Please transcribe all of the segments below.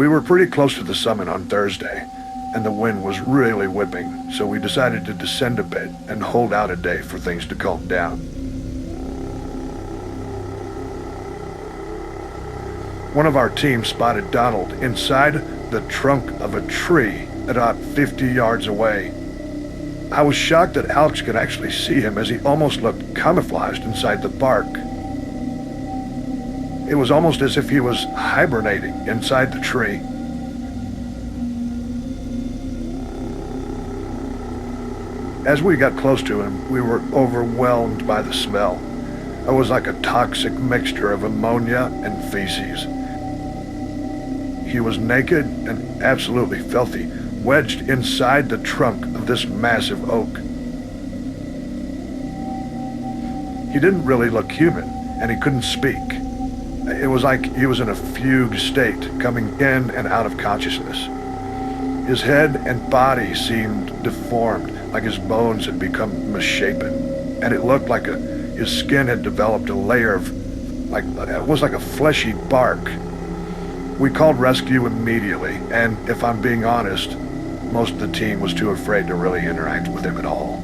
We were pretty close to the summit on Thursday, and the wind was really whipping, so we decided to descend a bit and hold out a day for things to calm down. One of our team spotted Donald inside the trunk of a tree about 50 yards away. I was shocked that Alex could actually see him, as he almost looked camouflaged inside the bark. It was almost as if he was hibernating inside the tree. As we got close to him, we were overwhelmed by the smell. It was like a toxic mixture of ammonia and feces. He was naked and absolutely filthy, wedged inside the trunk of this massive oak. He didn't really look human, and he couldn't speak. It was like he was in a fugue state, coming in and out of consciousness. His head and body seemed deformed, like his bones had become misshapen, and it looked like his skin had developed a layer of, it was like a fleshy bark. We called rescue immediately, and if I'm being honest, most of the team was too afraid to really interact with him at all.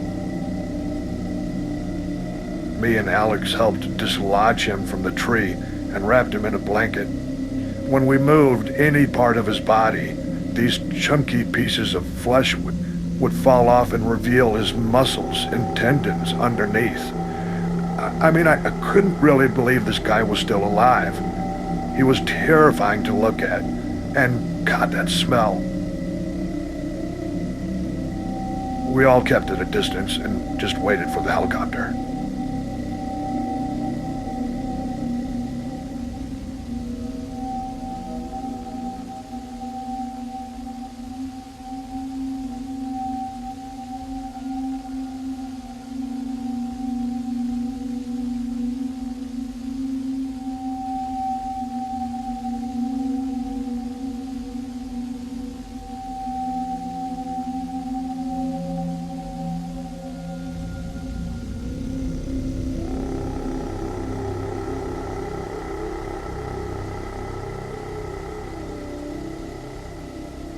Me and Alex helped dislodge him from the tree and wrapped him in a blanket. When we moved any part of his body, these chunky pieces of flesh would fall off and reveal his muscles and tendons underneath. I couldn't really believe this guy was still alive. He was terrifying to look at, and God, that smell. We all kept at a distance and just waited for the helicopter.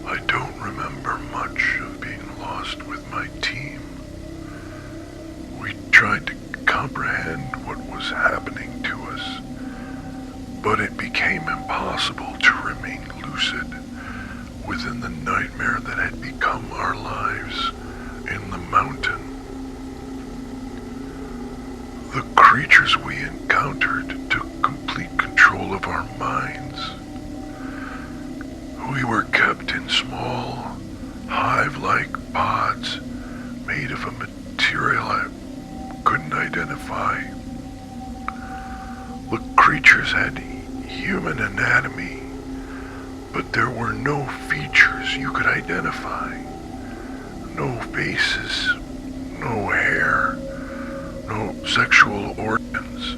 I don't remember much of being lost with my team. We tried to comprehend what was happening to us, but it became impossible to remain lucid within the nightmare that had become our lives in the mountain. The creatures we encountered took complete control of our minds. We were kept in small, hive-like pods made of a material I couldn't identify. The creatures had human anatomy, but there were no features you could identify. No faces, no hair, no sexual organs,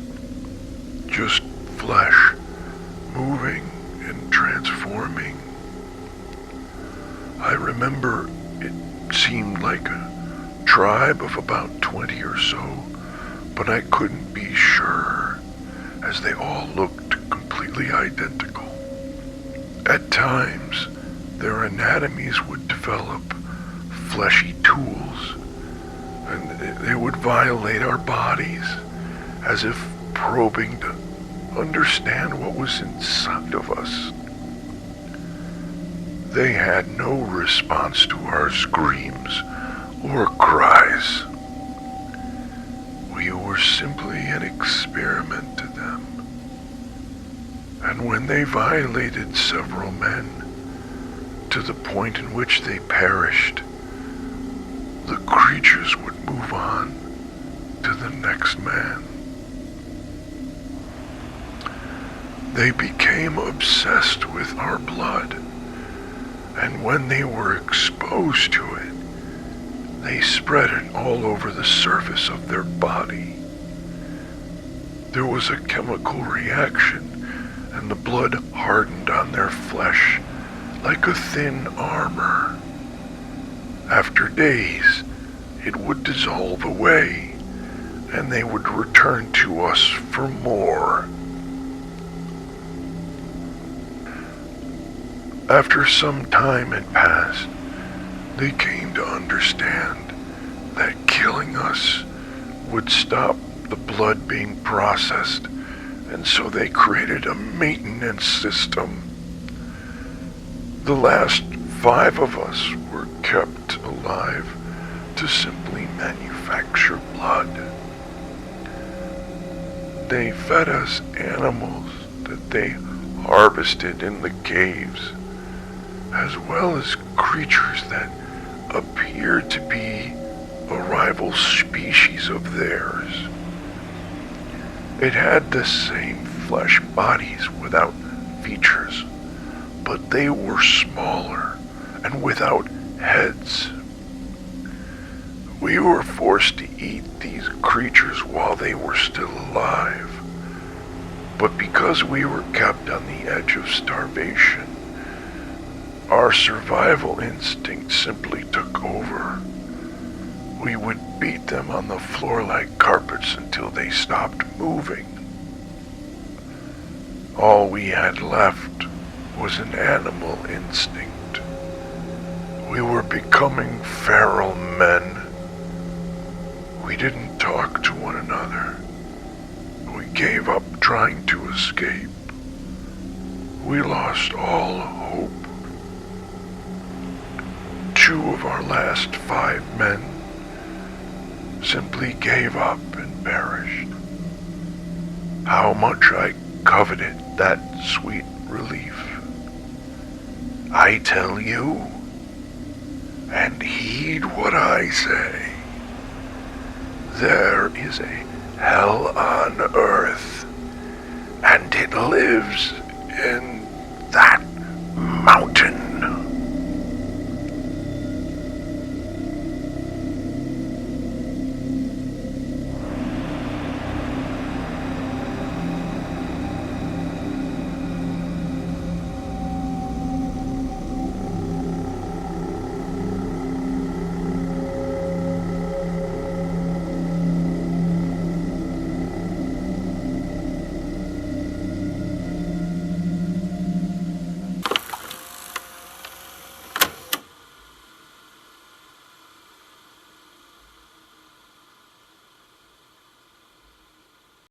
just flesh moving and transforming. I remember it seemed like a tribe of about 20 or so, but I couldn't be sure, as they all looked completely identical. At times, their anatomies would develop fleshy tools, and they would violate our bodies, as if probing to understand what was inside of us. They had no response to our screams or cries. We were simply an experiment to them. And when they violated several men, to the point in which they perished, the creatures would move on to the next man. They became obsessed with our blood, and when they were exposed to it, they spread it all over the surface of their body. There was a chemical reaction, and the blood hardened on their flesh like a thin armor. After days, it would dissolve away, and they would return to us for more. After some time had passed, they came to understand that killing us would stop the blood being processed, and so they created a maintenance system. The last 5 of us were kept alive to simply manufacture blood. They fed us animals that they harvested in the caves, as well as creatures that appeared to be a rival species of theirs. It had the same flesh bodies without features, but they were smaller and without heads. We were forced to eat these creatures while they were still alive, but because we were kept on the edge of starvation, our survival instinct simply took over. We would beat them on the floor like carpets until they stopped moving. All we had left was an animal instinct. We were becoming feral men. We didn't talk to one another. We gave up trying to escape. We lost all hope. 2 of our last 5 men simply gave up and perished. How much I coveted that sweet relief. I tell you, and heed what I say. There is a hell on earth, and it lives